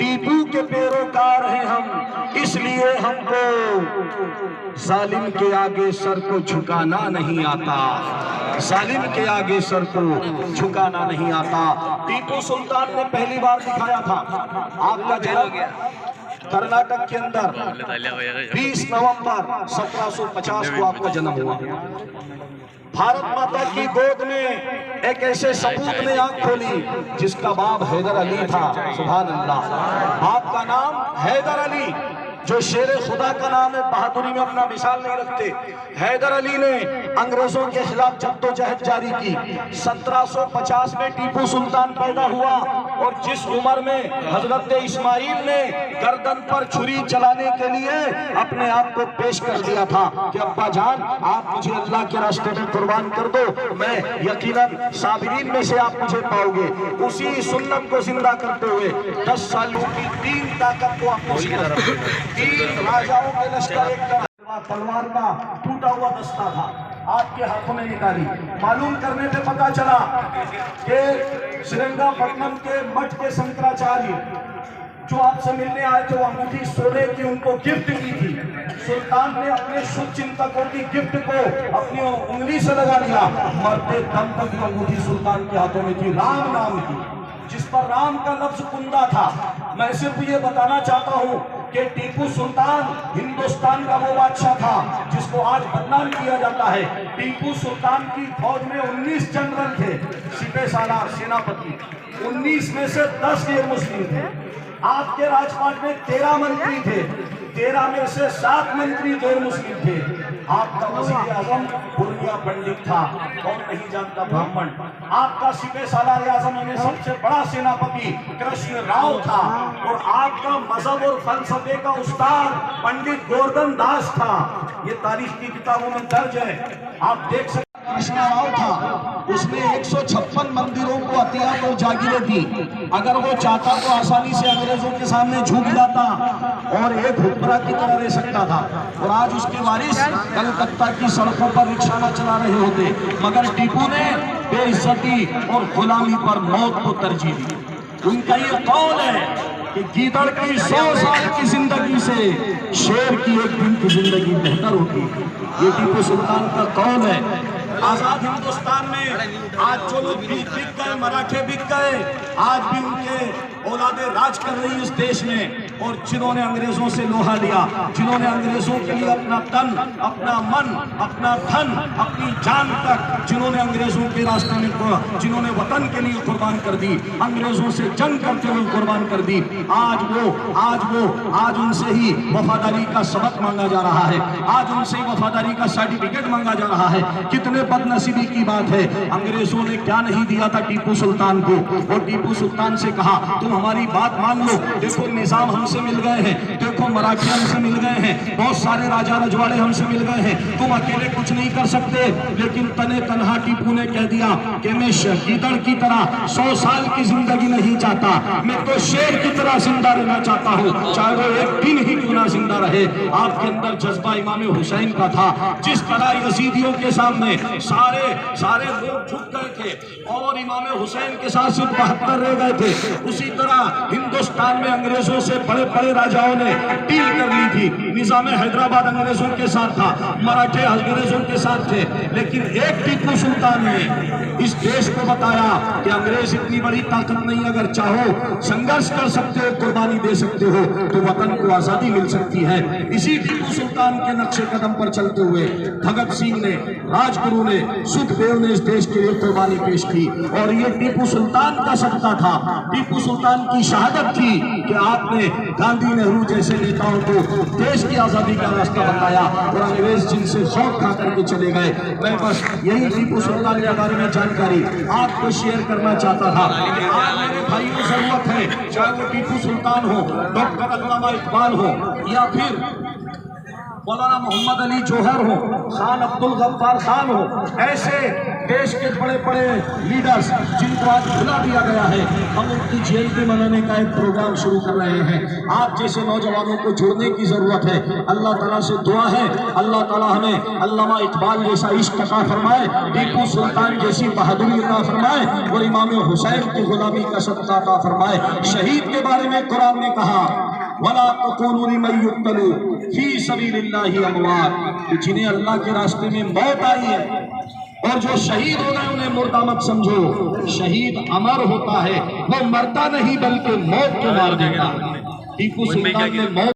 टीपू के पैरोकार हैं हम, इसलिए हमको जालिम के आगे सर को झुकाना नहीं आता, जालिम के आगे सर को झुकाना नहीं आता। टीपू सुल्तान ने पहली बार दिखाया था। आपका जन्म कर्नाटक के अंदर 20 नवंबर 1750 को आपका जन्म हुआ। भारत माता की गोद में एक ऐसे सपूत ने आंख खोली जिसका बाप हैदर अली था। सुभान अल्लाह। बाप का नाम हैदर अली, जो शेरे खुदा का नाम है, बहादुरी में अपना मिसाल नहीं रखते। हैदर अली ने अंग्रेजों के खिलाफ जद्दोजहद जारी की। 1750 में टीपू सुल्तान पैदा हुआ और जिस उम्र में हजरत इस्माइल ने गर्दन पर छुरी चलाने के लिए अपने आप को पेश कर दिया था कि अब्बा जान आप मुझे अल्लाह के रास्ते में कुर्बान कर दो, मैं यकीनन साबिरीन में से आप मुझे पाओगे। उसी सुन्नत को जिंदा करते हुए 10 सालों की 3 ताकत को आपको 3 राजाओं के लश्कर एक तलवार का टूटा हुआ दस्ता था, आपके हाथों में निकाली। मालूम करने पे पता चला कि श्रीरंगपट्टनम के मठ के शंकराचार्य जो आपसे मिलने आए थे, वो अंगूठी सोने की उनको गिफ्ट की थी। सुल्तान ने अपने शुभ चिंतकों की गिफ्ट को अपनी उंगली से लगा लिया। मरते दम तक अंगूठी सुल्तान के हाथों में थी, राम नाम की, जिस पर राम का लफ्ज कुंदा था। मैं सिर्फ ये बताना चाहता हूँ कि टीपू सुल्तान हिंदुस्तान का वो बादशाह था जिसको आज बदनाम किया जाता है। टीपू सुल्तान की फौज में 19 जनरल थे, सिपह सालार सेनापति, 19 में से 10 गैर मुस्लिम थे। आपके राजपाट में 13 मंत्री थे, 13 में से 7 मंत्री गैर मुस्लिम थे। आपका वज़ीर आज़म पूर्णिया पंडित था, कौन नहीं जानता, ब्राह्मण। आपका सिपह सालार आज़म में सबसे बड़ा सेनापति कृष्ण राव था और आपका मजहब और फलसफे का उस्ताद पंडित गोवर्धन दास था। ये तारीख की किताबों में दर्ज है, आप देख सकते। कृष्ण राव था, उसने 156 मंदिरों को अतियात और जागीरें दी। अगर वो चाहता तो आसानी से अंग्रेजों के सामने झुक जाता और एक हुक्मरान की तरह रह सकता था। और आज उसके वारिस कलकत्ता की सड़कों पर रिक्शा न चला रहे होते, मगर टीपू ने बेइज्जती और गुलामी पर मौत को तरजीह दी। उनका ये कौल है कि गीदड़ की 100 साल की जिंदगी से शेर की एक दिन की जिंदगी बेहतर होती। ये टीपू सुल्तान का कौल है। आजाद हिंदुस्तान में आज जो लोग बिक गए, मराठे बिक गए, आज भी उनके औलादे राज कर रही इस देश में। और जिन्होंने अंग्रेजों से लोहा लिया, जिन्होंने अंग्रेजों के लिए अपना तन, अपना मन, अपना धन, अपनी जान तक, जिन्होंने अंग्रेजों के रास्ते में, जिन्होंने वतन के लिए कुर्बान कर दी, अंग्रेजों से जंग करते हुए कुर्बान कर दी, आज उनसे ही वफादारी का सबक मांगा जा रहा है, आज उनसे ही वफादारी का सर्टिफिकेट मांगा जा रहा है। कितने बदनसीबी की बात है, अंग्रेजों ने क्या नहीं दिया था टीपू सुल्तान को। और टीपू सुल्तान से कहा तुम हमारी बात मान लो, देखो निजाम हमसे मिल गए हैं, देखो मराठी हमसे मिल गए हैं, बहुत सारे राजा रजवाड़े हमसे मिल गए हैं, तुम अकेले कुछ नहीं कर सकते। लेकिन तने तनहा टीपू ने कह दिया कि मैं गीदड़ की तरह 100 साल की जिंदगी नहीं चाहता, मैं तो शेर की तरह जिंदा रहना चाहता हूँ, चाहे वो एक दिन ही क्यों ना जिंदा रहे। आपके अंदर जज्बा इमाम हुसैन का था। जिस तरह यजीदियों के सामने सारे लोग झुक गए थे और इमाम हुसैन के साथ सिर्फ 72 रह गए थे, उसी तरह हिंदुस्तान में अंग्रेजों से बड़े बड़े राजाओं ने डील कर ली थी। निजाम हैदराबाद अंग्रेजों के साथ था, मराठे अंग्रेजों के साथ थे, लेकिन एक टीपू सुल्तान ने इस देश को बताया कि अंग्रेज इतनी बड़ी ताकत नहीं, अगर चाहो संघर्ष कर सकते हो, कुर्बानी दे सकते हो, तो वतन को आजादी मिल सकती है। इसी टीपू सुल्तान के नक्शे कदम पर चलते हुए भगत सिंह ने, राजगुरु ने, सुखदेव ने इस देश के लिए कुर्बानी पेश की। और ये टीपू सुल्तान का सत्ता था, टीपू सुल्तान की शहादत थी कि आपने गांधी, नेहरू जैसे नेताओं को देश की आजादी का रास्ता बताया और अंग्रेज जिनसे खौफ खा करके चले गए। मैं बस यही टीपू सुल्तान के बारे में जानकारी आपको शेयर करना चाहता था। आज मेरे भाइयों जरूरत है, चाहे वो टीपू सुल्तान हो, डॉक्टर अल्लामा इकबाल हो, या फिर मौलाना मोहम्मद अली जौहर हो, खान अब्दुल गफ्फार खान हो, ऐसे देश के बड़े बड़े लीडर्स जिनको आज भुला दिया गया है, हम उनकी जयंती मनाने का एक प्रोग्राम शुरू कर रहे हैं। आप जैसे नौजवानों को जुड़ने की जरूरत है। अल्लाह ताला से दुआ है, अल्लाह ताला हमें अल्लामा इकबाल जैसा इश्क अता फरमाए, टीपू सुल्तान जैसी बहादुरी अता फरमाए और इमाम हुसैन की गुलामी का सदका अता फरमाए। शहीद के बारे में कुरान ने कहा, वला तकूनु लिमन युक्तलू फी सबीलिल्लाहि अमवात, जिन्हें अल्लाह के रास्ते में मौत आई है और जो शहीद हो गए उन्हें मुर्दा मत समझो। शहीद अमर होता है, वो मरता नहीं बल्कि मौत को मार देता। टीपू सुल्तान ने मौत